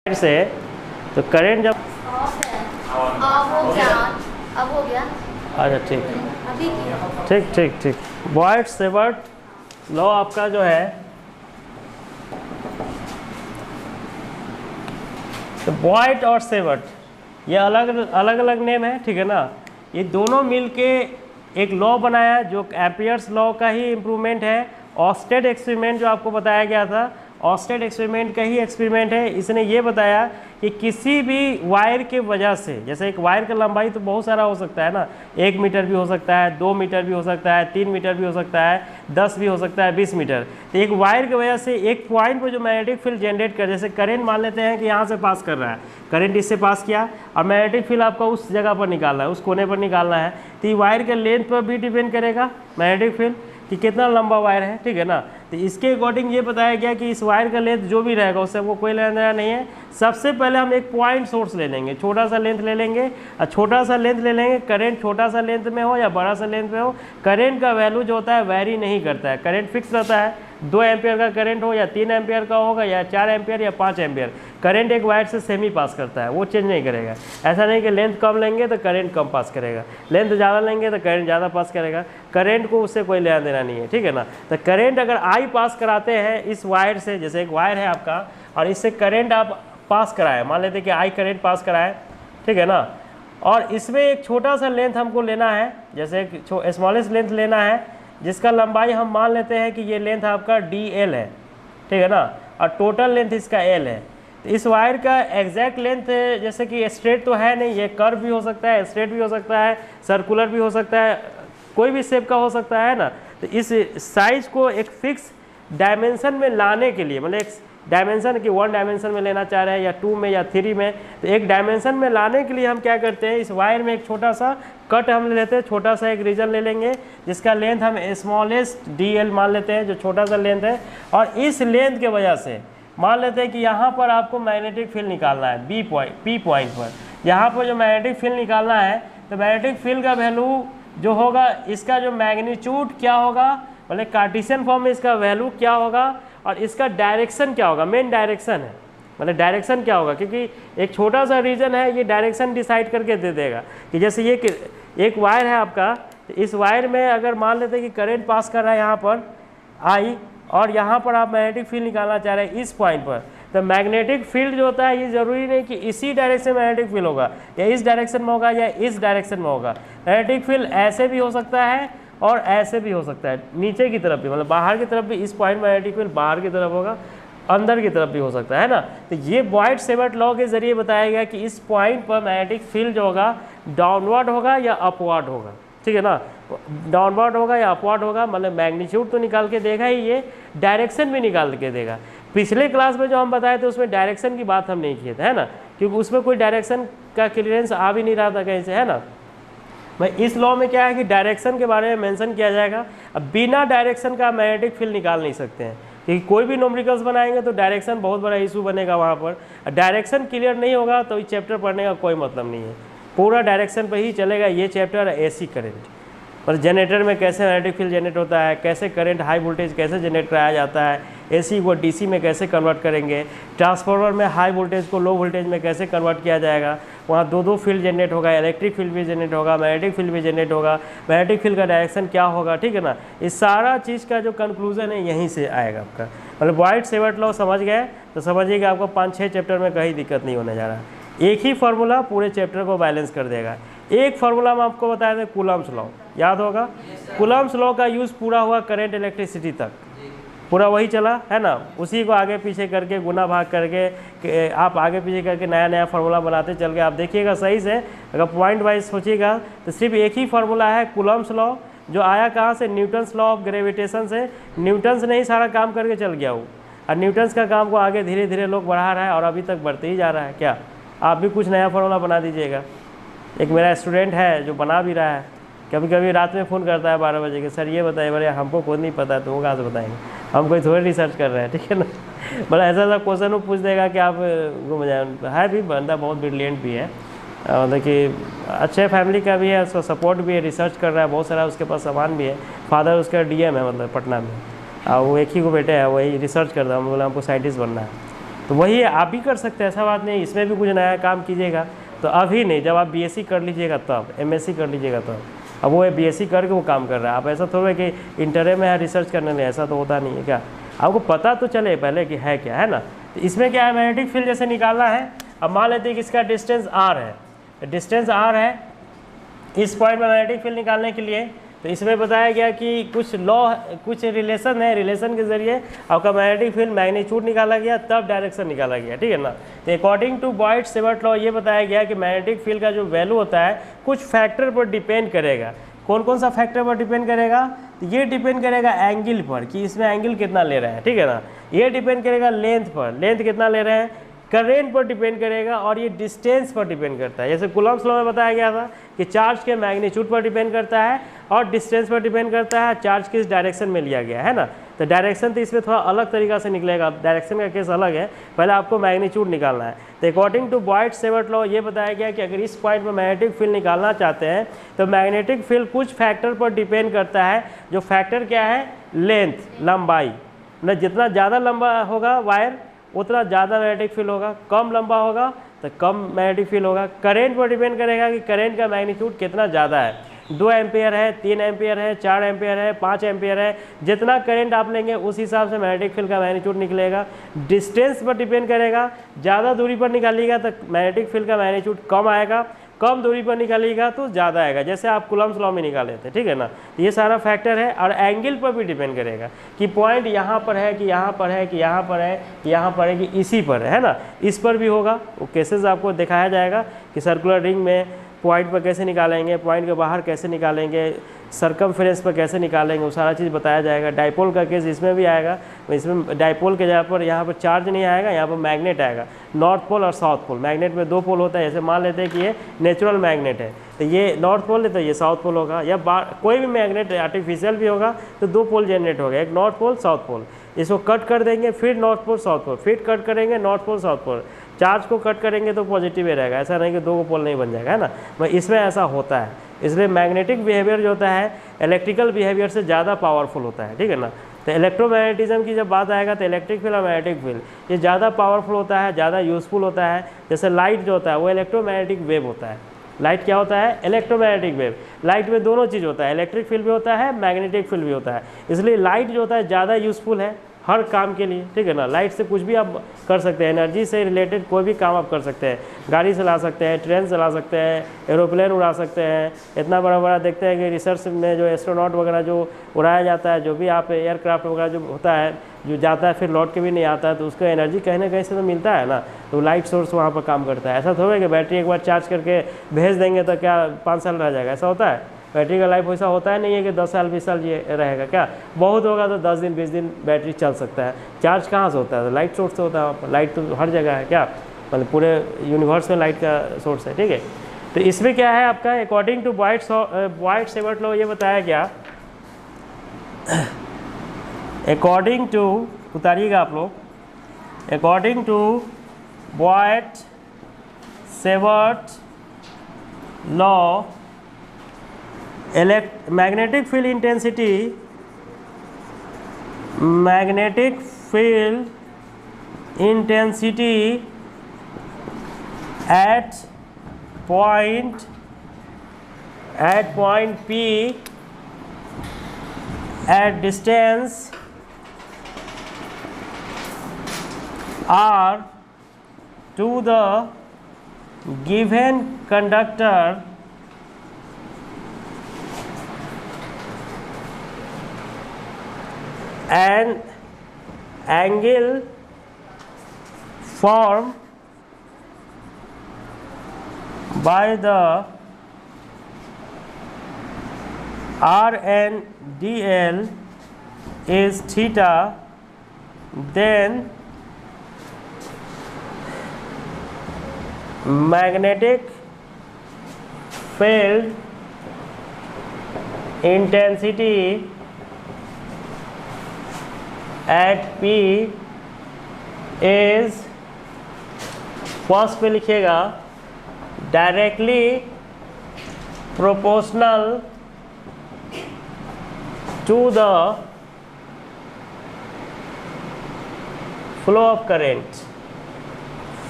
से तो करंट जब अब हो गया। अच्छा ठीक अभी ठीक ठीक ठीक बॉयड सेवर्ट लॉ आपका जो है, तो बॉयड और सेवर्ट ये अलग अलग नेम है, ठीक है ना। ये दोनों मिलके एक लॉ बनाया जो एम्पियर्स लॉ का ही इम्प्रूवमेंट है। ऑस्टेड एक्सपेरिमेंट जो आपको बताया गया था, ऑस्टेड एक्सपेरिमेंट का ही एक्सपेरिमेंट है। इसने ये बताया कि किसी भी वायर के वजह से, जैसे एक वायर का लंबाई तो बहुत सारा हो सकता है ना, 1 मीटर भी हो सकता है, 2 मीटर भी हो सकता है, 3 मीटर भी हो सकता है, 10 भी हो सकता है, 20 मीटर। तो एक वायर की वजह से एक पॉइंट पर जो मैग्नेटिक फील्ड जनरेट कर, जैसे करंट मान लेते हैं कि यहाँ से पास कर रहा है, करंट इससे पास किया और मैग्नेटिक फील्ड आपका उस जगह पर निकालना है, उस कोने पर निकालना है। तो ये वायर के लेंथ पर भी डिपेंड करेगा मैग्नेटिक फील्ड कि कितना लंबा वायर है, ठीक है ना। तो इसके अकॉर्डिंग ये बताया गया कि इस वायर का लेंथ जो भी रहेगा उससे वो कोई लेना देना नहीं है। सबसे पहले हम एक पॉइंट सोर्स ले लेंगे, छोटा सा लेंथ ले लेंगे और छोटा सा लेंथ ले लेंगे। करंट छोटा सा लेंथ में हो या बड़ा सा लेंथ में हो, करंट का वैल्यू जो होता है वेरी नहीं करता है, करंट फिक्स रहता है। 2 एम्पियर का करंट हो या 3 एम्पियर का होगा या 4 एम्पियर या 5 एम्पियर, करंट एक वायर से सेम ही पास करता है, वो चेंज नहीं करेगा। ऐसा नहीं कि लेंथ कम लेंगे तो करंट कम पास करेगा, लेंथ ज़्यादा लेंगे तो करंट ज़्यादा पास करेगा, करंट को उससे कोई लेना देना नहीं है, ठीक है ना। तो करंट अगर आई पास कराते हैं इस वायर से, जैसे एक वायर है आपका और इससे करंट आप पास कराए, मान लेते हैं कि आई करंट पास कराए, ठीक है ना। और इसमें एक छोटा सा लेंथ हमको लेना है, जैसे एक स्मॉलेस्ट लेंथ लेना है जिसका लंबाई हम मान लेते हैं कि ये लेंथ आपका DL है, ठीक है ना, और टोटल लेंथ इसका L है। तो इस वायर का एग्जैक्ट लेंथ जैसे कि स्ट्रेट तो है नहीं, ये कर्व भी हो सकता है, स्ट्रेट भी हो सकता है, सर्कुलर भी हो सकता है, कोई भी शेप का हो सकता है ना। तो इस साइज को एक फिक्स डायमेंशन में लाने के लिए, मतलब एक डायमेंशन की 1 डायमेंशन में लेना चाह रहे हैं या 2 में या 3 में, तो एक डायमेंशन में लाने के लिए हम क्या करते हैं, इस वायर में एक छोटा सा कट हम ले लेते हैं, छोटा सा एक रीजन ले लेंगे जिसका लेंथ हम स्मॉलेस्ट DL मान लेते हैं, जो छोटा सा लेंथ है। और इस लेंथ के वजह से मान लेते हैं कि यहाँ पर आपको मैग्नेटिक फील्ड निकालना है P पॉइंट पर, यहाँ पर जो मैग्नेटिक फील्ड निकालना है, तो मैग्नेटिक फील्ड का वैल्यू जो होगा, इसका जो मैग्नीट्यूड क्या होगा, मतलब कार्टेशियन फॉर्म में इसका वैल्यू क्या होगा और इसका डायरेक्शन क्या होगा, मेन डायरेक्शन है, मतलब डायरेक्शन क्या होगा, क्योंकि एक छोटा सा रीजन है, ये डायरेक्शन डिसाइड करके दे देगा। कि जैसे ये एक वायर है आपका, तो इस वायर में अगर मान लेते हैं कि करंट पास कर रहा है यहाँ पर आई, और यहाँ पर आप मैग्नेटिक फील्ड निकालना चाह रहे हैं इस पॉइंट पर, तो मैग्नेटिक फील्ड जो होता है ये ज़रूरी नहीं कि इसी डायरेक्शन में मैग्नेटिक फील्ड होगा, या इस डायरेक्शन में होगा या इस डायरेक्शन में होगा। मैग्नेटिक फील्ड ऐसे भी हो सकता है और ऐसे भी हो सकता है, नीचे की तरफ भी, मतलब बाहर की तरफ भी इस पॉइंट मैग्नेटिक फील्ड बाहर की तरफ होगा, अंदर की तरफ भी हो सकता है ना। तो ये बॉयड सेवर्ट लॉ के जरिए बताया गया कि इस पॉइंट पर मैग्नेटिक फील्ड जो होगा डाउनवर्ड होगा या अपवर्ड होगा, ठीक है ना। डाउनवर्ड होगा या अपवर्ड होगा, मतलब मैग्नीट्यूड तो निकाल के देगा ही, ये डायरेक्शन भी निकाल के देगा। पिछले क्लास में जो हम बताए थे उसमें डायरेक्शन की बात हम नहीं किए थे, है ना, क्योंकि उसमें कोई डायरेक्शन का क्लियरेंस आ भी नहीं रहा था कहीं से, है ना। भाई इस लॉ में क्या है कि डायरेक्शन के बारे में मेंशन किया जाएगा। अब बिना डायरेक्शन का मैग्नेटिक फील्ड निकाल नहीं सकते हैं, क्योंकि कोई भी न्यूमेरिकल्स बनाएंगे तो डायरेक्शन बहुत बड़ा इशू बनेगा वहाँ पर। डायरेक्शन क्लियर नहीं होगा तो इस चैप्टर पढ़ने का कोई मतलब नहीं है, पूरा डायरेक्शन पर ही चलेगा ये चैप्टर। AC करंट, मतलब जनरेटर में कैसे मैग्नेटिक फील्ड जनरेट होता है, कैसे करंट हाई वोल्टेज कैसे जनरेट कराया जाता है, AC को DC में कैसे कन्वर्ट करेंगे, ट्रांसफार्मर में हाई वोल्टेज को लो वोल्टेज में कैसे कन्वर्ट किया जाएगा, वहाँ 2 फील्ड जनरेट होगा, इलेक्ट्रिक फील्ड भी जनरेट होगा, मैग्नेटिक फील्ड भी जनरेट होगा, मैग्नेटिक फील्ड का डायरेक्शन क्या होगा, ठीक है ना। इस सारा चीज़ का जो कंक्लूजन है यहीं से आएगा आपका। मतलब बॉयड सेवर्ट लॉ समझ गए तो समझिए कि आपको 5-6 चैप्टर में कहीं दिक्कत नहीं होने जा रहा है। एक ही फार्मूला पूरे चैप्टर को बैलेंस कर देगा। एक फार्मूला में आपको बताया था कूलम्ब्स लॉ, याद होगा। कूलम्ब्स लॉ का यूज़ पूरा हुआ करंट इलेक्ट्रिसिटी तक, पूरा वही चला, है ना। उसी को आगे पीछे करके गुना भाग करके आप आगे पीछे करके नया नया फार्मूला बनाते चल के आप देखिएगा सही से। अगर पॉइंट वाइज सोचिएगा तो सिर्फ एक ही फार्मूला है कूलम्ब्स लॉ, जो आया कहाँ से, न्यूटन्स लॉ ऑफ ग्रेविटेशन से। न्यूटन्स ने ही सारा काम करके चल गया वो, और न्यूटन्स का काम को आगे धीरे धीरे लोग बढ़ा रहा है और अभी तक बढ़ते ही जा रहा है। क्या आप भी कुछ नया फार्मूला बना दीजिएगा। एक मेरा स्टूडेंट है जो बना भी रहा है, कभी कभी रात में फ़ोन करता है 12 बजे के, सर ये बताइए, बोले हमको खुद नहीं पता, तो वो कहाँ से बताएंगे, हम कोई थोड़ी रिसर्च कर रहे हैं, ठीक है ना। मतलब ऐसा ऐसा क्वेश्चन वो पूछ देगा कि आप घूम जाए। है भी बंदा बहुत ब्रिलियंट भी है, मतलब कि अच्छे फैमिली का भी है, उसका सपोर्ट भी है, रिसर्च कर रहा है, बहुत सारा उसके पास सामान भी है। फादर उसका DM है, मतलब पटना में, और वो एक ही को बेटे है, वही रिसर्च करता है। हम बोला हमको साइंटिस्ट बनना है, तो वही आप भी कर सकते हैं, ऐसा बात नहीं, इसमें भी कुछ नया काम कीजिएगा। तो अभी नहीं, जब आप बीएससी कर लीजिएगा तब, एमएससी कर लीजिएगा तब। अब वो बीएससी करके वो काम कर रहा है, आप ऐसा थोड़ा कि इंटरे में है रिसर्च करने में, ऐसा तो होता नहीं है क्या, आपको पता तो चले पहले कि है क्या, है ना। तो इसमें क्या है, मैग्नेटिक फील्ड जैसे निकालना है। अब मान लेते हैं कि इसका डिस्टेंस आर है, डिस्टेंस आर है इस पॉइंट में मैग्नेटिक फील्ड निकालने के लिए। तो इसमें बताया गया कि कुछ लॉ, कुछ रिलेशन है, रिलेशन के जरिए आपका मैग्नेटिक फील्ड मैग्नीट्यूड निकाला गया, तब डायरेक्शन निकाला गया, ठीक है ना। तो अकॉर्डिंग टू बॉयट-सेवर्ट लॉ ये बताया गया कि मैग्नेटिक फील्ड का जो वैल्यू होता है कुछ फैक्टर पर डिपेंड करेगा। कौन कौन सा फैक्टर पर डिपेंड करेगा, तो ये डिपेंड करेगा एंगल पर, कि इसमें एंगल कितना ले रहे हैं, ठीक है ना। ये डिपेंड करेगा लेंथ पर, लेंथ कितना ले रहे हैं, करेंट पर डिपेंड करेगा, और ये डिस्टेंस पर डिपेंड करता है। जैसे कूलम्ब्स लॉ में बताया गया था कि चार्ज के मैग्नीट्यूड पर डिपेंड करता है और डिस्टेंस पर डिपेंड करता है, चार्ज किस डायरेक्शन में लिया गया है ना। तो डायरेक्शन तो इसमें थोड़ा अलग तरीका से निकलेगा, डायरेक्शन का केस अलग है, पहले आपको मैग्नीट्यूड निकालना है। तो अकॉर्डिंग टू बॉयट-सेवर्ट लॉ ये बताया गया कि अगर इस पॉइंट में मैग्नेटिक फील्ड निकालना चाहते हैं तो मैग्नेटिक फील्ड कुछ फैक्टर पर डिपेंड करता है। जो फैक्टर क्या है, लेंथ, लंबाई, मतलब जितना ज़्यादा लंबा होगा वायर उतना ज़्यादा मैग्नेटिक फील्ड होगा, कम लंबा होगा तो कम मैग्नेटिक फील्ड होगा। करेंट पर डिपेंड करेगा कि करेंट का मैग्नीट्यूड कितना ज़्यादा है, 2 एम्पियर है, 3 एम्पियर है, 4 एम्पियर है, 5 एम्पियर है, जितना करंट आप लेंगे उस हिसाब से मैग्नेटिक फील्ड का मैग्नीट्यूड निकलेगा। डिस्टेंस पर डिपेंड करेगा, ज़्यादा दूरी पर निकालिएगा तो मैग्नेटिक फील्ड का मैग्नीट्यूड कम आएगा, कम दूरी पर निकालिएगा तो ज़्यादा आएगा, जैसे आप कूलम्ब्स लॉ में निकाले थे, ठीक है ना। ये सारा फैक्टर है, और एंगल पर भी डिपेंड करेगा कि पॉइंट यहाँ पर है कि यहाँ पर है कि यहाँ पर है कि यहाँ पर है कि इसी पर है ना, इस पर भी होगा। वो केसेस आपको दिखाया जाएगा कि सर्कुलर रिंग में पॉइंट पर कैसे निकालेंगे, पॉइंट के बाहर कैसे निकालेंगे, सरकमफ्रेंस पर कैसे निकालेंगे, वो सारा चीज़ बताया जाएगा। डाइपोल का केस इसमें भी आएगा, इसमें डाइपोल के जगह पर यहाँ पर चार्ज नहीं आएगा, यहाँ पर मैग्नेट आएगा, नॉर्थ पोल और साउथ पोल। मैग्नेट में 2 पोल होता है, जैसे मान लेते हैं कि ये नेचुरल मैग्नेट है तो ये नॉर्थ पोल है तो ये साउथ पोल होगा, या कोई भी मैग्नेट आर्टिफिशियल भी होगा तो 2 पोल जनरेट होगा, एक नॉर्थ पोल साउथ पोल। इसको कट कर देंगे, फिर नॉर्थ पोल साउथ पोल, फिर कट करेंगे north pole south pole. Charge को कट करेंगे तो पॉजिटिव ही रहेगा, ऐसा नहीं कि 2 पोल नहीं बन जाएगा, है ना। मैं इसमें ऐसा होता है, इसलिए मैग्नेटिक बिहेवियर जो होता है इलेक्ट्रिकल बिहेवियर से ज़्यादा पावरफुल होता है, ठीक है ना। तो इलेक्ट्रोमैग्नेटिज्म की जब बात आएगा तो इलेक्ट्रिक फील्ड और मैग्नेटिक फील्ड ये ज़्यादा पावरफुल होता है, ज़्यादा यूज़फुल होता है। जैसे लाइट जो होता है वो इलेक्ट्रोमैग्नेटिक वेव होता है। लाइट क्या होता है, इलेक्ट्रोमैग्नेटिक वेव। लाइट में दोनों चीज़ होता है, इलेक्ट्रिक फील्ड भी होता है, मैग्नेटिक फील्ड भी होता है। इसलिए लाइट जो होता है ज़्यादा यूज़फुल है हर काम के लिए, ठीक है ना। लाइट से कुछ भी आप कर सकते हैं, एनर्जी से रिलेटेड कोई भी काम आप कर सकते हैं, गाड़ी चला सकते हैं, ट्रेन चला सकते हैं, एरोप्लेन उड़ा सकते हैं। इतना बड़ा बड़ा देखते हैं कि रिसर्च में जो एस्ट्रोनॉट वगैरह जो उड़ाया जाता है, जो भी आप एयरक्राफ्ट वगैरह जो होता है जो जाता है फिर लौट के भी नहीं आता है, तो उसको एनर्जी कहीं ना कहीं से तो मिलता है ना। तो लाइट सोर्स वहाँ पर काम करता है। ऐसा थोड़ा है कि बैटरी एक बार चार्ज करके भेज देंगे तो क्या 5 साल रह जाएगा, ऐसा होता है। बैटरी का लाइफ वैसा होता है नहीं है कि 10 साल 20 साल ये रहेगा, क्या बहुत होगा तो 10 दिन 20 दिन बैटरी चल सकता है। चार्ज कहाँ से होता है, तो लाइट सोर्स से होता है वहाँ पर। लाइट तो हर जगह है, क्या मतलब पूरे यूनिवर्स में लाइट का सोर्स है, ठीक है। तो इसमें क्या है आपका, अकॉर्डिंग टू बॉयट-सेवर्ट लॉ ये बताया गया, अकॉर्डिंग टू, उतारिएगा आप लोग, according to Biot Savart law magnetic field intensity at point P at distance r to the given conductor an angle formed by the R and dl is theta, then magnetic field intensity at P is, first पे लिखिएगा, directly proportional to the flow of current.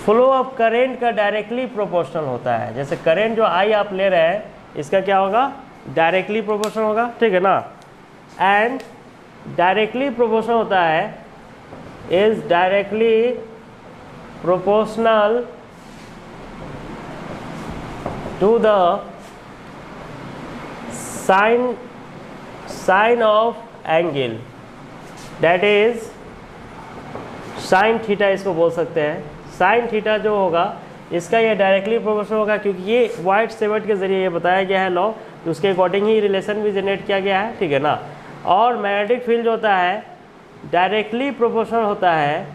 Flow of current का directly proportional होता है। जैसे current जो आई आप ले रहे हैं इसका क्या होगा, डायरेक्टली प्रोपोर्शनल होगा, ठीक है ना। एंड डायरेक्टली प्रोपोर्शनल होता है, is directly proportional to the sine of angle, that is sine theta इसको बोल सकते हैं। साइन थीटा जो होगा इसका ये डायरेक्टली प्रोपोर्शनल होगा, क्योंकि ये वाइट-सेवर्ट के ज़रिए ये बताया गया है लॉ, तो उसके अकॉर्डिंग ही रिलेशन भी जनरेट किया गया है, ठीक है ना। और मैग्नेटिक फील्ड जो होता है डायरेक्टली प्रोपोर्शनल होता है,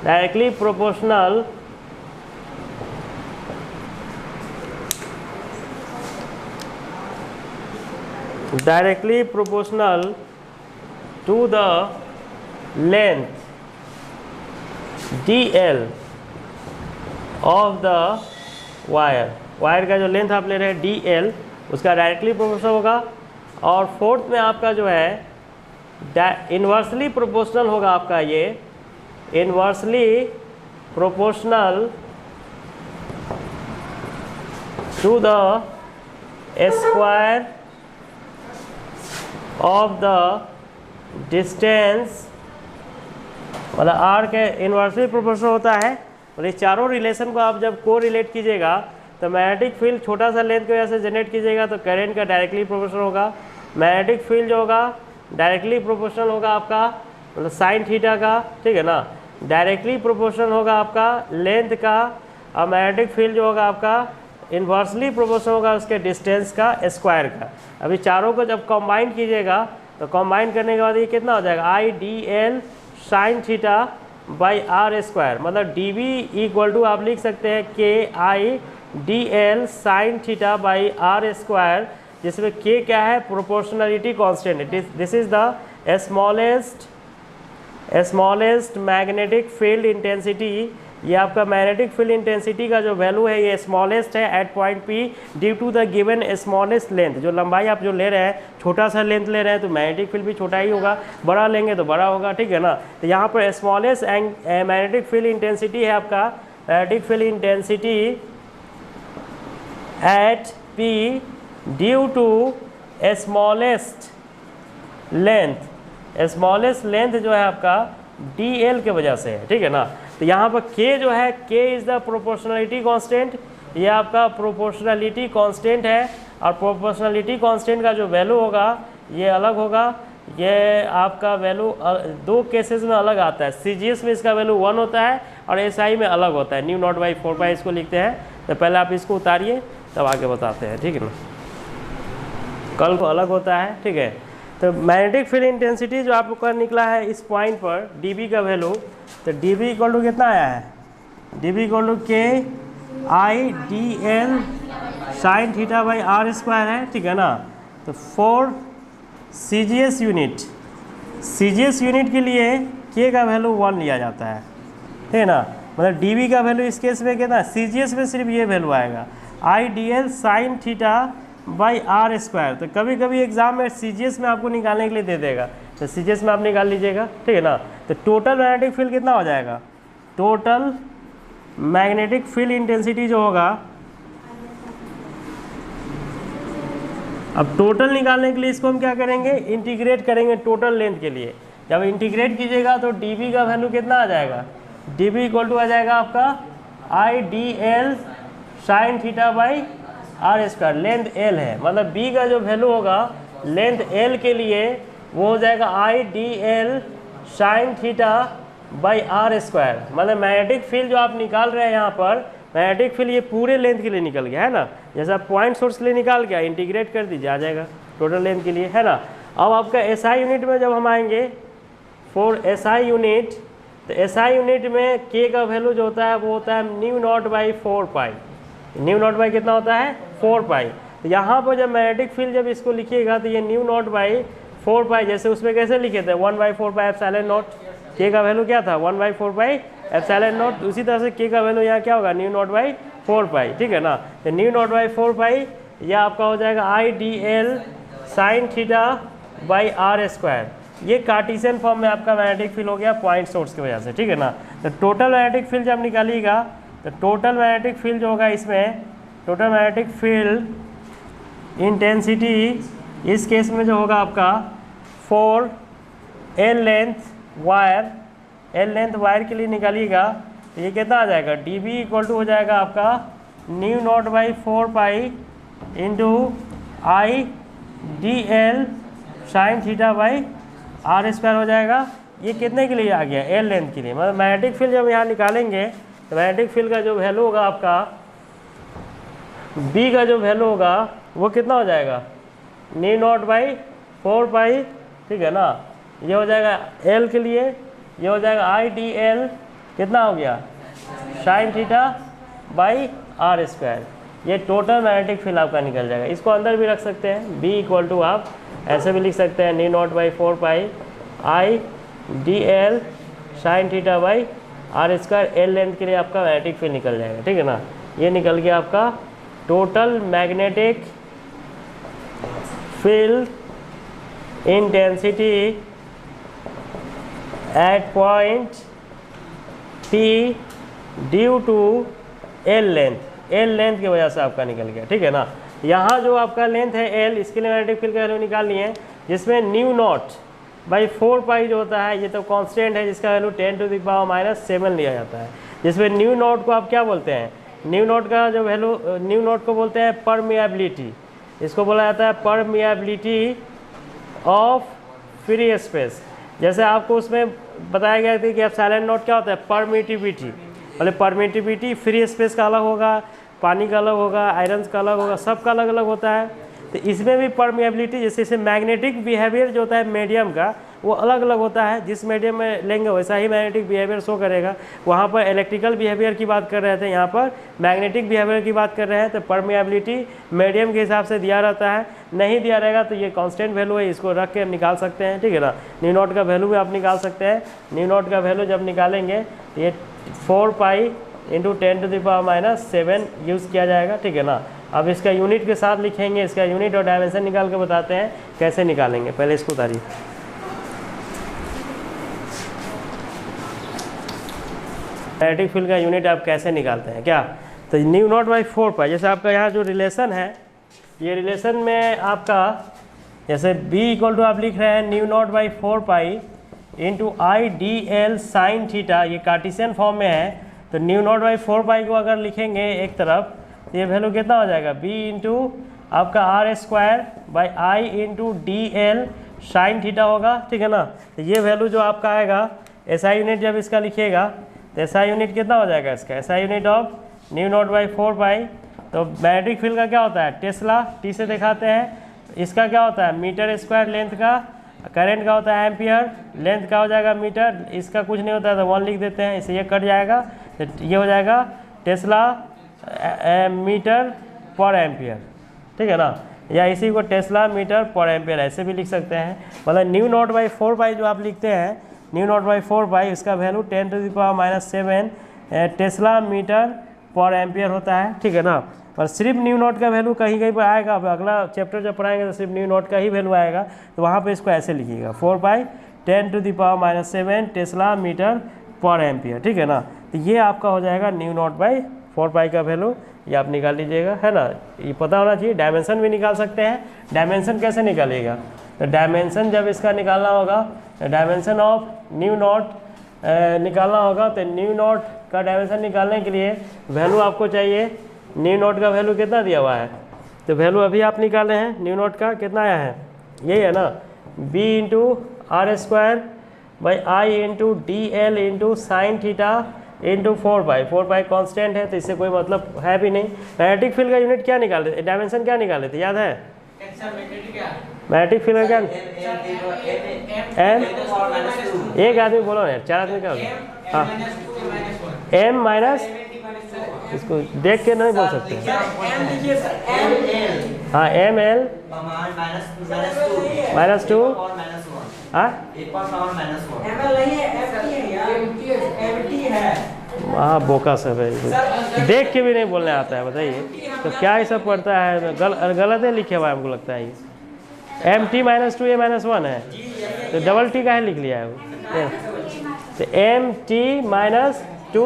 directly proportional to the length dl of the wire का जो लेंथ आप ले रहे हैं dl उसका डायरेक्टली प्रोपोर्शनल होगा। और फोर्थ में आपका जो है इन्वर्सली प्रोपोर्शनल होगा, आपका ये inversely proportional to the square of the distance, मतलब आर के इन्वर्सली प्रोपोर्शनल होता है। और ये चारों रिलेशन को आप जब को रिलेट कीजिएगा तो मैग्नेटिक फील्ड छोटा सा लेंथ की वजह से जनरेट कीजिएगा तो करंट का डायरेक्टली प्रोपोर्शनल होगा। मैग्नेटिक फील्ड जो होगा डायरेक्टली प्रोपोर्शनल होगा आपका, मतलब साइन थीटा का, ठीक है ना। डायरेक्टली प्रोपोर्शनल होगा आपका लेंथ का, और मैग्नेटिक फील्ड जो होगा आपका इन्वर्सली प्रोपोर्शनल होगा उसके डिस्टेंस का स्क्वायर का। अभी चारों को जब कंबाइन कीजिएगा तो कंबाइन करने के बाद ये कितना हो जाएगा, I D L sine theta by R square, मतलब डी बी इक्वल टू आप लिख सकते हैं K I D L sine theta by R square, जिसमें के क्या है, proportionality constant. This is the smallest magnetic field intensity. ये आपका मैग्नेटिक फील्ड इंटेंसिटी का जो वैल्यू है ये स्मॉलेस्ट है at point P due to the given smallest length. जो लंबाई आप जो ले रहे हैं, छोटा सा लेंथ ले रहे हैं तो मैग्नेटिक फील्ड भी छोटा ही होगा, बड़ा लेंगे तो बड़ा होगा, ठीक है ना। तो यहाँ पर स्मॉलेस्ट मैग्नेटिक फील्ड इंटेंसिटी है आपका, magnetic field intensity at P due to smallest length जो है आपका डी एल के वजह से है, ठीक है ना। तो यहाँ पर k जो है, k is the proportionality constant, ये आपका प्रोपोर्शनलिटी कांस्टेंट है। और प्रोपोर्शनलिटी कांस्टेंट का जो वैल्यू होगा ये अलग होगा, ये आपका वैल्यू दो केसेस में अलग आता है। CGS में इसका वैल्यू 1 होता है और SI में अलग होता है, न्यू नॉट बाई 4 पाई इसको लिखते हैं। तो पहले आप इसको उतारिए तब आगे बताते हैं, ठीक है ना। कल को अलग होता है, ठीक है। तो मैग्नेटिक फील्ड इंटेंसिटी जो आपका निकला है इस पॉइंट पर dB का वैल्यू, तो dB इक्वल टू कितना आया है, dB इक्वल टू के I D L sine theta by R square है, ठीक है ना। तो फॉर CGS यूनिट के लिए k का वैल्यू 1 लिया जाता है, ठीक है ना। मतलब dB का वैल्यू इस केस में कितना, CGS में सिर्फ ये वैल्यू आएगा, I D L sine theta by R square. तो कभी कभी एग्जाम में CGS में आपको निकालने के लिए दे देगा, तो CGS में आप निकाल लीजिएगा, ठीक है ना। तो टोटल मैग्नेटिक फील्ड कितना हो जाएगा, टोटल मैग्नेटिक फील्ड इंटेंसिटी जो होगा, अब टोटल निकालने के लिए इसको हम क्या करेंगे, इंटीग्रेट करेंगे टोटल लेंथ के लिए। जब इंटीग्रेट कीजिएगा तो dB का वैल्यू कितना आ जाएगा, dB इक्वल टू आ जाएगा आपका I D L sine theta by R square. Length L है, मतलब B का जो वैल्यू होगा लेंथ L के लिए वो हो जाएगा I D L sine theta by R square. मतलब मैग्नेटिक फील्ड जो आप निकाल रहे हैं यहाँ पर, मैग्नेटिक फील्ड ये पूरे लेंथ के लिए निकल गया है ना। जैसा पॉइंट सोर्स के लिए निकाल गया, इंटीग्रेट कर दीजिए, आ जाएगा टोटल लेंथ के लिए, है ना। अब आपका SI यूनिट में जब हम आएंगे, फॉर SI यूनिट, तो SI यूनिट में k का वैल्यू जो होता है वो होता है new naught by 4 pi. New naught by कितना होता है, 4 पाई। तो यहाँ पर जब मैग्नेटिक फील्ड जब इसको लिखिएगा तो ये न्यू नॉट बाई 4 पाई, जैसे उसमें कैसे लिखे थे 1/4 पाई एप्सिलॉन नॉट, k का वैल्यू क्या था 1/4 पाई एप्सिलॉन नॉट। उसी तरह से k का वैल्यू यहाँ क्या होगा, न्यू नॉट बाई 4 पाई, ठीक है ना। तो न्यू नॉट बाई 4 पाई यह आपका हो जाएगा I D L sine theta by R square. ये कार्टेशियन फॉर्म में आपका मैग्नेटिक फील्ड हो गया पॉइंट सोर्स की वजह से, ठीक है ना। तो टोटल मैग्नेटिक फील्ड जब निकालिएगा तो टोटल मैग्नेटिक फील्ड जो होगा इसमें, टोटल मैग्नेटिक फील्ड इंटेंसिटी इस केस में जो होगा आपका 4 एल लेंथ वायर के लिए निकालिएगा तो ये कितना आ जाएगा, डी बी इक्वल टू हो जाएगा आपका mu naught by 4 pi into I D L sine theta by R square हो जाएगा। ये कितने के लिए आ गया, एल लेंथ के लिए। मतलब मैग्नेटिक फील्ड जब यहाँ निकालेंगे तो मैग्नेटिक फील्ड का जो वैल्यू होगा आपका, बी का जो वैल्यू होगा वो कितना हो जाएगा, न्यू नॉट बाई 4 पाई, ठीक है ना। ये हो जाएगा एल के लिए, ये हो जाएगा आई डी एल कितना हो गया, sine theta by R square. ये टोटल मैग्नेटिक फील्ड आपका निकल जाएगा। इसको अंदर भी रख सकते हैं, बी इक्वल टू आप ऐसे भी लिख सकते हैं, mu naught by 4 pi I D L sine theta by R square. L length के लिए आपका मैग्नेटिक फील्ड निकल जाएगा, ठीक है ना। ये निकल गया आपका total magnetic field intensity at point P due to L length की वजह से आपका निकल गया, ठीक है ना। यहाँ जो आपका लेंथ है एल, इसके लिए मैग्नेटिक फील्ड का वैल्यू निकालनी है, जिसमें न्यू नॉट बाई 4 पाई जो होता है ये तो कांस्टेंट है, जिसका वैल्यू 10⁻⁻⁷ लिया जाता है। जिसमें न्यू नॉट को आप क्या बोलते हैं, न्यू नॉट का जो वैल्यू, न्यू नॉट को बोलते हैं परमिएबिलिटी। इसको बोला जाता है परमिएबिलिटी ऑफ फ्री स्पेस। जैसे आपको उसमें बताया गया था कि एप्सिलॉन नॉट क्या होता है, परमिटिविटी। मतलब परमिटिविटी फ्री स्पेस का अलग होगा, पानी का अलग होगा, आयरन का अलग होगा, सबका अलग अलग होता है। तो इसमें भी परमिएबिलिटी, जैसे मैग्नेटिक बिहेवियर जो होता है मीडियम का, वो अलग अलग होता है। जिस मीडियम में लेंगे वैसा ही मैग्नेटिक बिहेवियर शो करेगा। वहाँ पर इलेक्ट्रिकल बिहेवियर की बात कर रहे थे, यहाँ पर मैग्नेटिक बिहेवियर की बात कर रहे हैं। तो परमिएबिलिटी मीडियम के हिसाब से दिया रहता है, नहीं दिया रहेगा तो ये कांस्टेंट वैल्यू है, इसको रख के निकाल सकते हैं, ठीक है ना। न्यू नॉट का वैल्यू भी आप निकाल सकते हैं। न्यू नॉट का वैल्यू जब निकालेंगे तो ये 4 पाई इंटू 10⁻⁷ यूज़ किया जाएगा, ठीक है ना। अब इसका यूनिट के साथ लिखेंगे, इसका यूनिट और डायमेंशन निकाल के बताते हैं कैसे निकालेंगे। पहले इसको उतारिए। मैग्नेटिक फील्ड का यूनिट आप कैसे निकालते हैं क्या, तो न्यू नॉट बाई 4 पाई, जैसे आपका यहाँ जो रिलेशन है, ये रिलेशन में आपका जैसे b इक्वल टू आप लिख रहे हैं mu naught by 4 pi into I D L sine theta, ये कार्टेशियन फॉर्म में है। तो न्यू नॉट बाई 4 पाई को अगर लिखेंगे एक तरफ तो ये वैल्यू कितना हो जाएगा, b इंटू आपका R square by I into D L sine theta होगा, ठीक है ना। तो ये वैल्यू जो आपका आएगा एसआई यूनिट जब इसका लिखिएगा तो एसआई यूनिट कितना हो जाएगा इसका, SI unit of new naught by 4 पाई। तो मैग्नेटिक फील्ड का क्या होता है, टेस्ला, टी से दिखाते हैं। इसका क्या होता है, मीटर स्क्वायर लेंथ का, करंट का होता है एम्पियर, लेंथ का हो जाएगा मीटर, इसका कुछ नहीं होता है तो 1 लिख देते हैं, इससे ये कट जाएगा। तो ये हो जाएगा टेस्ला मीटर पर एम्पियर, ठीक है ना। या इसी को टेस्ला मीटर पर एम्पियर ऐसे भी लिख सकते हैं। मतलब न्यू नॉट बाई 4 पाई जो आप लिखते हैं, न्यू नॉट बाई 4 पाई, इसका वैल्यू 10⁻⁷ टेस्ला मीटर पर एम्पियर होता है, ठीक है ना। और सिर्फ न्यू नॉट का वैल्यू कहीं कहीं पर आएगा, अब अगला चैप्टर जब पढ़ाएंगे तो सिर्फ न्यू नॉट का ही वैल्यू आएगा, तो वहाँ पे इसको ऐसे लिखिएगा 4 पाई 10⁻⁷ टेस्ला मीटर पर एम्पियर, ठीक है ना। तो ये आपका हो जाएगा न्यू नॉट बाई 4 पाई का वैल्यू, ये आप निकाल लीजिएगा, है ना। ये पता होना चाहिए। डायमेंशन भी निकाल सकते हैं। डायमेंशन कैसे निकालिएगा, तो डायमेंशन जब इसका निकालना होगा, डायमेंशन ऑफ न्यू नॉट निकालना होगा, तो न्यू नॉट का डायमेंशन निकालने के लिए वैल्यू आपको चाहिए। न्यू नॉट का वैल्यू कितना दिया हुआ है, तो वैल्यू अभी आप निकाले हैं, न्यू नॉट का कितना आया है, यही है ना, b into R square by I into D L into sine theta into 4 pi constant है तो इससे कोई मतलब है भी नहीं। मैग्नेटिक फील्ड का यूनिट क्या निकाले थे, डायमेंशन क्या निकाले थे, याद है मैग्नेटिक फील्ड का क्या, एम, एक आदमी बोलो ना, 4 आदमी क्या होगा, हाँ एम माइनस, इसको देख के नहीं बोल सकते, हाँ एम एल -2 हाँ बोका सब है, देख के भी नहीं बोलने आता है, बताइए तो क्या ये सब पढ़ता है, गलत है लिखे हुआ है हमको लगता है। ये MT -2 A -1 है, तो डबल टी का है लिख लिया है वो, तो एम टी माइनस 2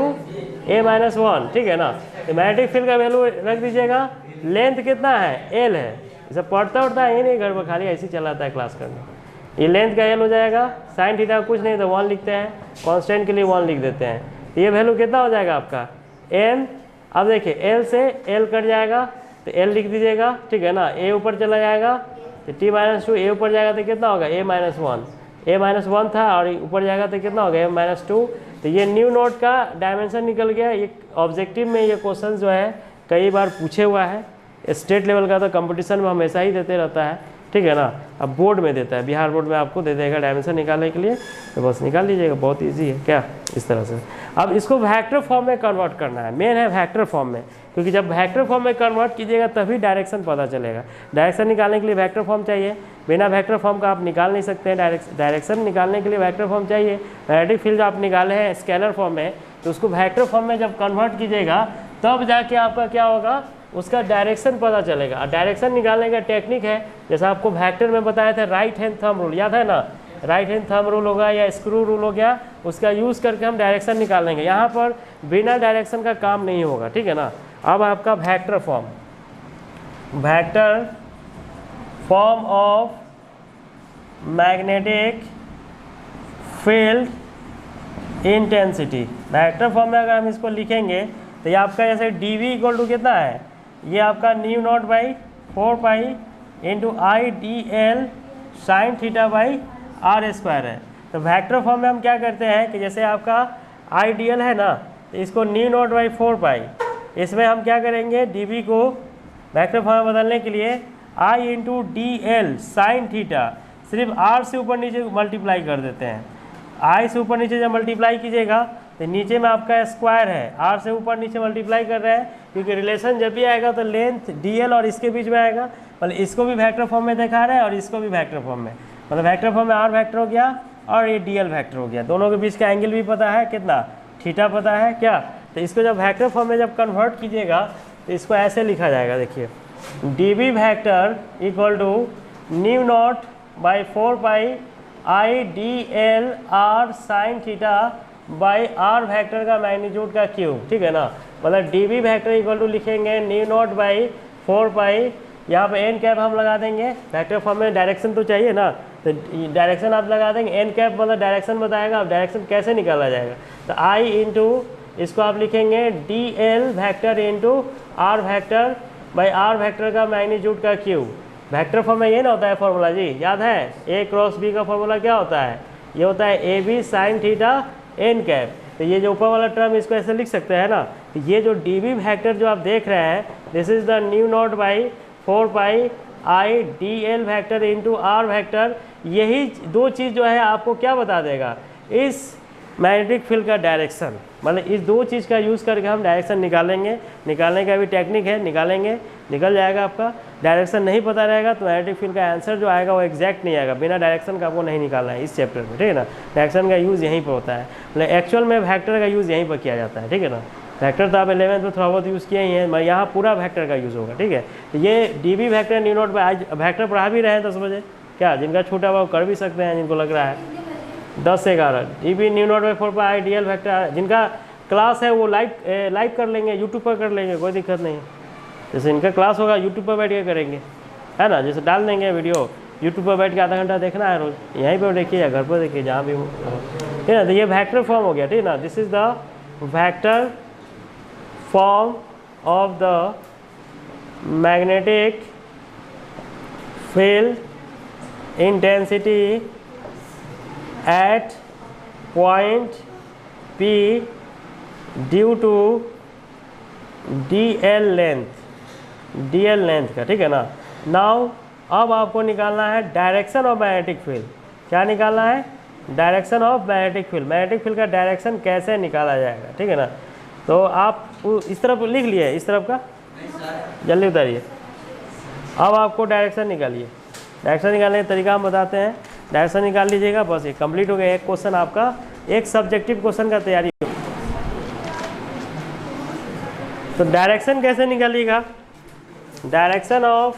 ए माइनस 1, ठीक है ना। तो मैग्नेटिक फील्ड का वैल्यू रख दीजिएगा। लेंथ कितना है, एल है। इसे पढ़ता उड़ता है ये नहीं, घर में खाली ऐसे ही चलाता है क्लास करने। ये लेंथ का एल हो जाएगा, साइन थीटा कुछ नहीं तो 1 लिखते हैं, कांस्टेंट के लिए 1 लिख देते हैं। तो ये वैल्यू कितना हो जाएगा आपका एम। अब देखिए एल से एल कट जाएगा तो एल लिख दीजिएगा, ठीक है ना। ए ऊपर चला जाएगा तो टी माइनस 2, ए ऊपर जाएगा तो कितना होगा ए माइनस 1, ए माइनस 1 था और ऊपर जाएगा तो कितना होगा ए माइनस 2। तो ये न्यू नोट का डायमेंशन निकल गया। ये ऑब्जेक्टिव में ये क्वेश्चन जो है कई बार पूछे हुआ है। स्टेट लेवल का तो कंपटीशन में हमेशा ही देते रहता है, ठीक है ना। अब बोर्ड में देता है, बिहार बोर्ड में आपको दे देगा डायमेंशन निकालने के लिए, तो बस निकाल लीजिएगा, बहुत इजी है क्या, इस तरह से। अब इसको वेक्टर फॉर्म में कन्वर्ट करना है, मेन है वेक्टर फॉर्म में, क्योंकि जब वेक्टर फॉर्म में कन्वर्ट कीजिएगा तभी डायरेक्शन पता चलेगा। डायरेक्शन निकालने के लिए वेक्टर फॉर्म चाहिए, बिना वेक्टर फॉर्म का आप निकाल नहीं सकते हैं। डायरेक्शन निकालने के लिए वेक्टर फॉर्म चाहिए। मैग्नेटिक फील्ड आप निकाले हैं स्केलर फॉर्म में, तो उसको वेक्टर फॉर्म में जब कन्वर्ट कीजिएगा तब जाके आपका क्या होगा, उसका डायरेक्शन पता चलेगा। डायरेक्शन निकालने का टेक्निक है, जैसा आपको वेक्टर में बताया था, राइट हैंड थंब रूल, याद है ना। राइट हैंड थंब रूल होगा या स्क्रू रूल हो गया, उसका यूज़ करके हम डायरेक्शन निकालेंगे। यहाँ पर बिना डायरेक्शन का काम नहीं होगा, ठीक है ना। अब आपका vector form, vector form of magnetic field intensity. Vector form में अगर हम इसको लिखेंगे तो ये आपका जैसे डी वी इक्वल टू कितना है, ये आपका mu naught by 4 pi into I D L sine theta by R square है। तो वेक्टर फॉर्म में हम क्या करते हैं कि जैसे आपका आई डी एल है ना, तो इसको न्यू नॉट बाई 4 पाई, इसमें हम क्या करेंगे डी वी को वेक्टर फॉर्म में बदलने के लिए I into D L sine theta सिर्फ आर से ऊपर नीचे मल्टीप्लाई कर देते हैं। आई से ऊपर नीचे जब मल्टीप्लाई कीजिएगा तो नीचे में आपका स्क्वायर है, आर से ऊपर नीचे मल्टीप्लाई कर रहे हैं, क्योंकि रिलेशन जब भी आएगा तो लेंथ डी एल और इसके बीच में आएगा। मतलब इसको भी वेक्टर फॉर्म में दिखा रहे हैं और इसको भी वेक्टर फॉर्म में, मतलब वेक्टर फॉर्म में आर वेक्टर हो गया और ये डी एल वेक्टर हो गया। दोनों के बीच का एंगल भी पता है कितना, थीटा पता है क्या। तो इसको जब वेक्टर फॉर्म में जब कन्वर्ट कीजिएगा तो इसको ऐसे लिखा जाएगा, देखिए D V vector equal to mu naught by 4 pi I D L R sine theta by R vector का मैग्नीट्यूड का क्यूब, ठीक है ना। मतलब D V vector equal to लिखेंगे न्यू नॉट बाई 4 पाई, यहाँ पे एन कैप हम लगा देंगे। वेक्टर फॉर्म में डायरेक्शन तो चाहिए ना, तो डायरेक्शन आप लगा देंगे, एन कैप मतलब डायरेक्शन बताएगा। अब डायरेक्शन कैसे निकाला जाएगा, तो आई इंटू इसको आप लिखेंगे D L vector into R vector by R vector का मैग्नीट्यूड का क्यूब। वेक्टर फॉर्म में ये ना होता है फॉर्मूला जी, याद है, ए क्रॉस बी का फॉर्मूला क्या होता है, ये होता है A B sine theta N cap. तो ये जो ऊपर वाला टर्म इसको ऐसे लिख सकते हैं ना। तो ये जो डी वी वैक्टर जो आप देख रहे हैं, this is the mu naught by 4 pi I D L vector into R vector. यही दो चीज़ जो है आपको क्या बता देगा, इस मैग्नेटिक फील्ड का डायरेक्शन। मतलब इस दो चीज़ का यूज़ करके हम डायरेक्शन निकालेंगे। निकालने का भी टेक्निक है, निकालेंगे, निकल जाएगा आपका। डायरेक्शन नहीं पता रहेगा तो मैग्नेटिक फील्ड का आंसर जो आएगा वो एग्जैक्ट नहीं आएगा। बिना डायरेक्शन का आपको नहीं निकालना है इस चैप्टर में, ठीक है ना। डायरेक्शन का यूज़ यहीं पर होता है, मतलब एक्चुअल में वेक्टर का यूज़ यहीं पर किया जाता है, ठीक है ना। वेक्टर तो आप 11th में थोड़ा बहुत यूज़ किए ही हैं, यहाँ पूरा वेक्टर का यूज़ होगा, ठीक है। तो ये D V vector mu naught पर आज वेक्टर पढ़ा भी रहे हैं 10 बजे, क्या जिनका छूटा हुआ वो कर भी सकते हैं, जिनको लग रहा है 10 से 11 D V mu naught by 4 pi I D L vector. जिनका क्लास है वो लाइव कर लेंगे, यूट्यूब पर कर लेंगे, कोई दिक्कत नहीं। जैसे इनका क्लास होगा यूट्यूब पर बैठ के करेंगे, है ना। जैसे डाल देंगे वीडियो, यूट्यूब पर बैठ के आधा घंटा देखना है रोज़, यहीं पर देखिए या घर पर देखिए, जहाँ भी हो, ठीक है ना। तो ये वेक्टर फॉर्म हो गया, ठीक है ना। This is the vector form of the magnetic field intensity at point P due to DL length का, ठीक है ना। नाउ अब आपको निकालना है डायरेक्शन ऑफ मैग्नेटिक फील्ड। क्या निकालना है, direction of magnetic field. Magnetic field का डायरेक्शन कैसे निकाला जाएगा, ठीक है ना। तो आप इस तरफ लिख लिए, इस तरफ का जल्दी उतारिए। अब आपको डायरेक्शन निकालिए। डायरेक्शन निकालने का तरीका हम बताते हैं। डायरेक्शन निकाल लीजिएगा, बस ये कंप्लीट हो गया। एक क्वेश्चन आपका, एक सब्जेक्टिव क्वेश्चन का तैयारी। तो डायरेक्शन कैसे निकालिएगा, direction of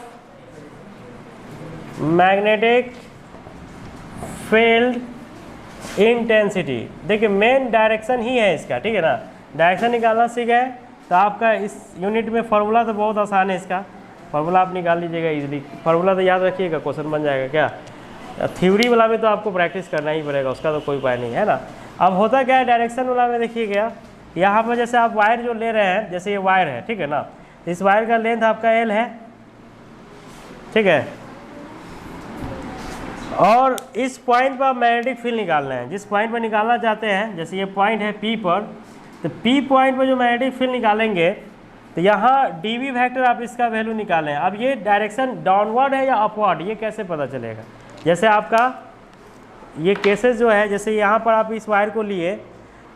magnetic field intensity. देखिए मेन डायरेक्शन ही है इसका, ठीक है ना, डायरेक्शन निकालना सीख गए तो आपका इस यूनिट में फार्मूला तो बहुत आसान है इसका, फार्मूला आप निकाल लीजिएगा इजीली, फार्मूला तो याद रखिएगा, क्वेश्चन बन जाएगा क्या। थ्योरी वाला में तो आपको प्रैक्टिस करना ही पड़ेगा, उसका तो कोई उपाय नहीं है ना। अब होता क्या है डायरेक्शन वाला में, देखिएगा यहाँ पर जैसे आप वायर जो ले रहे हैं, जैसे ये वायर है, ठीक है ना, इस वायर का लेंथ आपका एल है, ठीक है, और इस पॉइंट पर मैग्नेटिक फील्ड निकालना है, जिस पॉइंट पर निकालना चाहते हैं, जैसे ये पॉइंट है पी पर, तो पी पॉइंट पर जो मैग्नेटिक फील्ड निकालेंगे तो यहाँ डीवी वेक्टर आप इसका वैल्यू निकालें। अब ये डायरेक्शन डाउनवर्ड है या अपवर्ड, ये कैसे पता चलेगा। जैसे आपका ये केसेस जो है, जैसे यहाँ पर आप इस वायर को लिए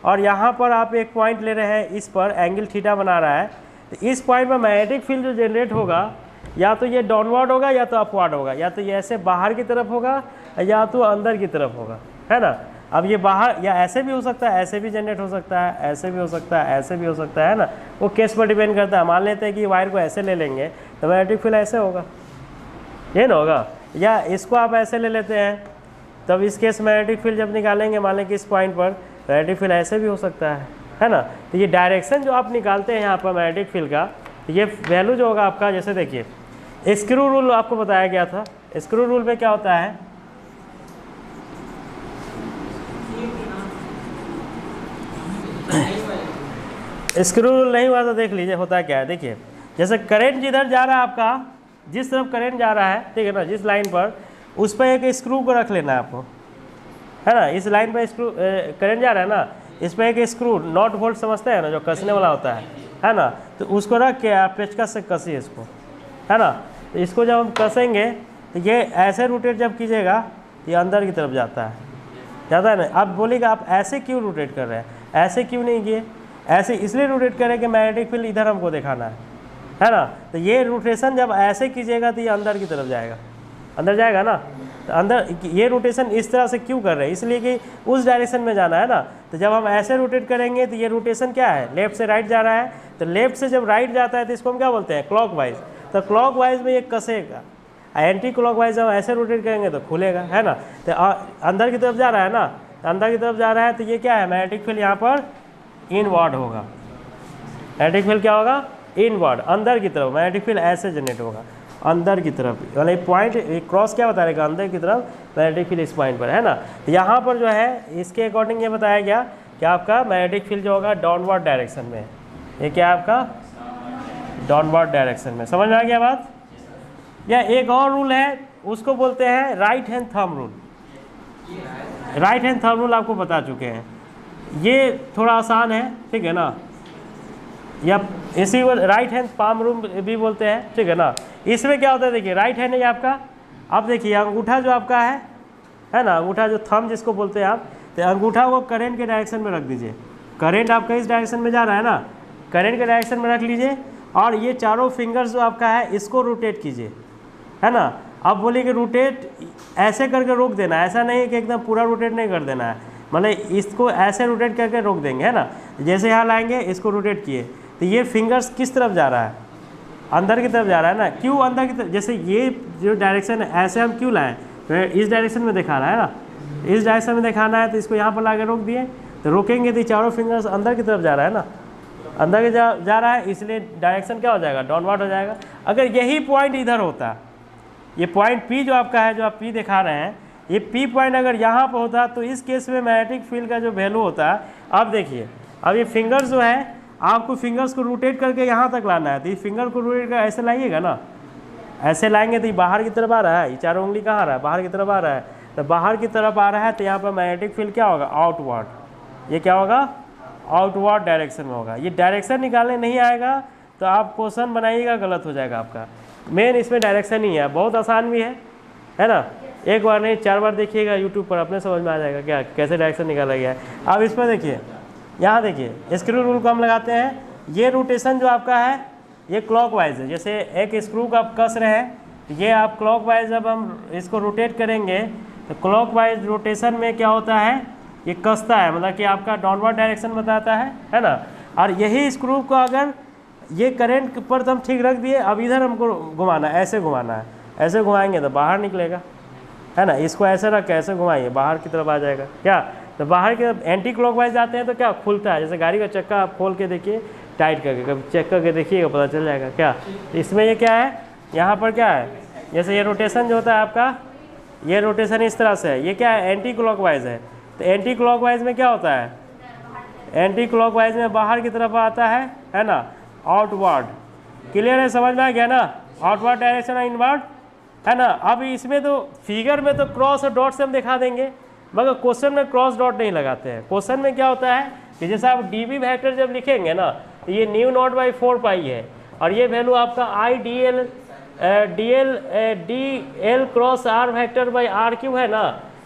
और यहाँ पर आप एक पॉइंट ले रहे हैं, इस पर एंगल थीटा बना रहा है, तो इस पॉइंट पर मैग्नेटिक फील्ड जो जनरेट होगा या तो ये डाउनवर्ड होगा या तो अपवर्ड होगा, या तो ये ऐसे बाहर की तरफ होगा या तो अंदर की तरफ होगा, है ना। अब ये बाहर या ऐसे भी हो सकता है, ऐसे भी जनरेट हो सकता है, ऐसे भी हो सकता है, ऐसे भी हो सकता है ना, वो केस पर डिपेंड करता है। मान लेते हैं कि वायर को ऐसे ले लेंगे तो मैग्नेटिक फील्ड ऐसे होगा, ये ना होगा, या इसको आप ऐसे ले लेते हैं, तब इस केस मैग्नेटिक फील्ड जब निकालेंगे, मान लें कि इस पॉइंट पर मैग्नेटिक फील्ड ऐसे भी हो सकता है ना। तो ये डायरेक्शन जो आप निकालते हैं यहाँ पर मैग्नेटिक फील्ड का, ये वैल्यू जो होगा आपका, जैसे देखिए स्क्रू रूल आपको बताया गया था, स्क्रू रूल में क्या होता है, स्क्रू रूल नहीं हुआ तो देख लीजिए होता क्या है। देखिए जैसे करंट जिधर जा रहा है आपका, जिस तरफ करंट जा रहा है, ठीक है ना, जिस लाइन पर, उस पर एक स्क्रू को रख लेना है आपको, है ना। इस लाइन पर स्क्रू करंट जा रहा है ना, इस पर एक स्क्रू नॉट बोल्ट समझते हैं ना, जो कसने वाला होता है ना, तो उसको रख के आप पेचकस से कसिए इसको, है ना। तो इसको जब हम कसेंगे तो ये ऐसे रोटेट जब कीजिएगा ये अंदर की तरफ जाता है ना। अब बोलिएगा आप ऐसे क्यों रोटेट कर रहे हैं, ऐसे क्यों नहीं किए, ऐसे इसलिए रोटेट करें कि मैग्नेटिक फील्ड इधर हमको दिखाना है ना। तो ये रोटेशन जब ऐसे कीजिएगा तो ये अंदर की तरफ जाएगा, अंदर जाएगा ना। तो अंदर ये रोटेशन इस तरह से क्यों कर रहे हैं, इसलिए कि उस डायरेक्शन में जाना है ना। तो जब हम ऐसे रोटेट करेंगे तो ये रोटेशन क्या है, लेफ्ट से राइट जा रहा है, तो लेफ्ट से जब राइट जाता है तो इसको हम क्या बोलते हैं, क्लॉकवाइज। तो क्लॉकवाइज में ये कसेगा, एंटी क्लॉकवाइज हम ऐसे रोटेट करेंगे तो खुलेगा, है ना। तो अंदर की तरफ जा रहा है ना, तो अंदर की तरफ जा रहा है तो ये क्या है, मैग्नेटिक फील्ड यहाँ पर इनवर्ड होगा, मैग्नेटिक फील्ड क्या होगा, इनवर्ड, अंदर की तरफ मैग्नेटिक फील्ड ऐसे जनरेट होगा, अंदर की तरफ, मतलब पॉइंट क्रॉस क्या बता रहेगा, अंदर की तरफ मैग्नेटिक फील्ड इस पॉइंट पर, है ना। यहाँ पर जो है इसके अकॉर्डिंग ये बताया गया कि आपका मैग्नेटिक फील्ड जो होगा डाउनवर्ड डायरेक्शन में, ये क्या है आपका डाउनवर्ड डायरेक्शन में। समझ में आ गया बात। या एक और रूल है, उसको बोलते हैं right hand thumb rule. Right hand thumb rule आपको बता चुके हैं, ये थोड़ा आसान है, ठीक है ना, या इसी को राइट हैंड पाम रूल भी बोलते हैं, ठीक है ना। इसमें क्या होता है, देखिए राइट हैंड है आपका, अब देखिए अंगूठा जो आपका है ना, अंगूठा जो थंब जिसको बोलते हैं आप, तो अंगूठा को करंट के डायरेक्शन में रख दीजिए, करंट आपका इस डायरेक्शन में जा रहा है ना, करंट के डायरेक्शन में रख लीजिए, और ये चारों फिंगर्स जो आपका है इसको रोटेट कीजिए, है ना। अब बोलिए कि रोटेट ऐसे करके रोक देना है, ऐसा नहीं है कि एकदम पूरा रोटेट नहीं कर देना है, मतलब इसको ऐसे रोटेट करके रोक देंगे, है ना। जैसे यहाँ लाएंगे, इसको रोटेट किए तो ये फिंगर्स किस तरफ जा रहा है, अंदर की तरफ जा रहा है ना। क्यों अंदर की तरफ, जैसे ये जो डायरेक्शन है ऐसे हम क्यों लाएँ, तो इस डायरेक्शन में दिखाना है ना, इस डायरेक्शन में दिखाना है, तो इसको यहाँ पर ला के रोक दिए, तो रोकेंगे तो चारों फिंगर्स अंदर की तरफ जा रहा है ना, अंदर के जा रहा है, इसलिए डायरेक्शन क्या हो जाएगा, डाउनवर्ड हो जाएगा। अगर यही पॉइंट इधर होता, ये पॉइंट P जो आपका है, जो आप P दिखा रहे हैं, ये P पॉइंट अगर यहाँ पर होता तो इस केस में मैग्नेटिक फील्ड का जो वैल्यू होता है, अब देखिए, अब ये फिंगर्स जो है, आपको फिंगर्स को रोटेट करके यहाँ तक लाना है, तो ये फिंगर को रोटेट कर ऐसे लाइएगा ना, ऐसे लाएंगे तो ये बाहर की तरफ आ रहा है, ये चारों उंगली कहाँ आ रहा है, बाहर की तरफ आ रहा है, तो बाहर की तरफ आ रहा है, तो यहाँ पर मैग्नेटिक फील्ड क्या होगा, आउटवर्ड, ये क्या होगा, आउटवर्ड डायरेक्शन में होगा। ये डायरेक्शन निकालने नहीं आएगा तो आप क्वेश्चन बनाइएगा, गलत हो जाएगा आपका। मेन इसमें डायरेक्शन ही है, बहुत आसान भी है ना। एक बार नहीं 4 बार देखिएगा यूट्यूब पर, अपने समझ में आ जाएगा क्या कैसे डायरेक्शन निकाला गया है। अब इस पर देखिए, यहाँ देखिए स्क्रू रूल को हम लगाते हैं, ये रोटेशन जो आपका है ये क्लॉकवाइज है। जैसे एक स्क्रू को आप कस रहे हैं, ये आप क्लॉकवाइज जब हम इसको रोटेट करेंगे तो क्लॉकवाइज रोटेशन में क्या होता है, ये कसता है, मतलब कि आपका डाउनवर्ड डायरेक्शन बताता है ना। और यही स्क्रू को अगर ये करंट पर तो हम ठीक रख दिए, अब इधर हमको घुमाना है, ऐसे घुमाना है, ऐसे घुमाएंगे तो बाहर निकलेगा, है ना, इसको ऐसे रख के ऐसे घुमाइए, बाहर की तरफ आ जाएगा क्या, तो बाहर की तरफ एंटी क्लॉकवाइज जाते हैं तो क्या खुलता है, जैसे गाड़ी का चक्का आप खोल के देखिए, टाइट करके कभी चेक करके देखिएगा, पता चल जाएगा क्या। इसमें ये क्या है, यहाँ पर क्या है, जैसे ये रोटेशन जो होता है आपका, ये रोटेशन इस तरह से है, ये क्या है, एंटी क्लॉकवाइज है। तो एंटी क्लॉकवाइज में क्या होता है, एंटी क्लॉकवाइज में बाहर की तरफ आता है ना, आउटवर्ड। क्लियर है, समझ में आ गया ना, आउटवर्ड डायरेक्शन और इनवर्ड, है ना। अब इसमें तो फिगर में तो क्रॉस और डॉट से हम दिखा देंगे, मगर क्वेश्चन में क्रॉस डॉट नहीं लगाते हैं। क्वेश्चन में क्या होता है कि जैसे आप डीबी वेक्टर जब लिखेंगे ना, तो ये न्यू नॉट बाई 4 पाई है, और ये वैल्यू आपका I D L cross R vector by R cube है ना।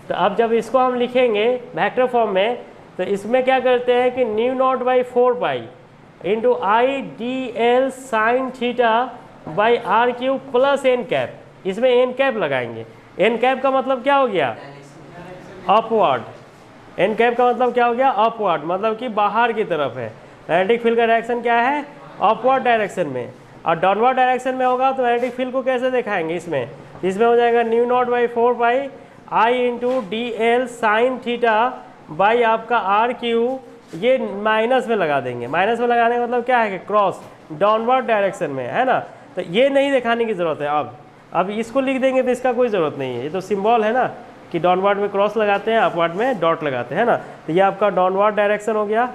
तो अब जब इसको हम लिखेंगे वेक्टर फॉर्म में, तो इसमें क्या करते हैं कि mu naught by 4 pi into I D L sine theta by R cube plus N cap, इसमें एन कैप लगाएंगे। एन कैप का मतलब क्या हो गया, अपवर्ड। एन कैप का मतलब क्या हो गया, अपवर्ड, मतलब कि बाहर की तरफ है। मैग्नेटिक फील्ड का डायरेक्शन क्या है, अपवर्ड डायरेक्शन में, और डाउनवर्ड डायरेक्शन में होगा तो मैग्नेटिक फील्ड को कैसे दिखाएंगे, इसमें हो जाएगा new naught by 4 pi I into D L sine theta by आपका आर क्यू, ये माइनस में लगा देंगे। माइनस में लगाने का मतलब क्या है कि क्रॉस डाउनवर्ड डायरेक्शन में, है ना। तो ये नहीं दिखाने की ज़रूरत है। अब इसको लिख देंगे तो इसका कोई ज़रूरत नहीं है, ये तो सिंबल है ना कि डाउनवर्ड में क्रॉस लगाते हैं, अपवर्ड में डॉट लगाते हैं ना। तो ये आपका डाउनवर्ड डायरेक्शन हो गया,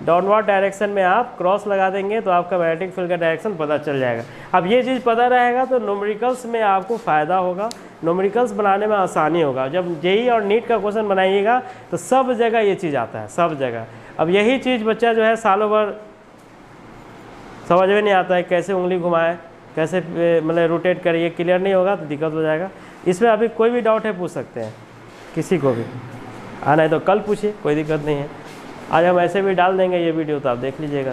डाउनवर्ड डायरेक्शन में आप क्रॉस लगा देंगे तो आपका मैग्नेटिक फील्ड का डायरेक्शन पता चल जाएगा। अब ये चीज़ पता रहेगा तो न्यूमेरिकल्स में आपको फ़ायदा होगा, न्यूमेरिकल्स बनाने में आसानी होगा। जब जेई और नीट का क्वेश्चन बनाइएगा तो सब जगह ये चीज़ आता है, सब जगह। अब यही चीज़ बच्चा जो है सालों भर समझ में नहीं आता है, कैसे उंगली घुमाए, कैसे मतलब रोटेट करिए, क्लियर नहीं होगा तो दिक्कत हो जाएगा। इसमें अभी कोई भी डाउट है पूछ सकते हैं, किसी को भी आना है तो कल पूछिए, कोई दिक्कत नहीं है। आज हम ऐसे भी डाल देंगे ये वीडियो, तो आप देख लीजिएगा।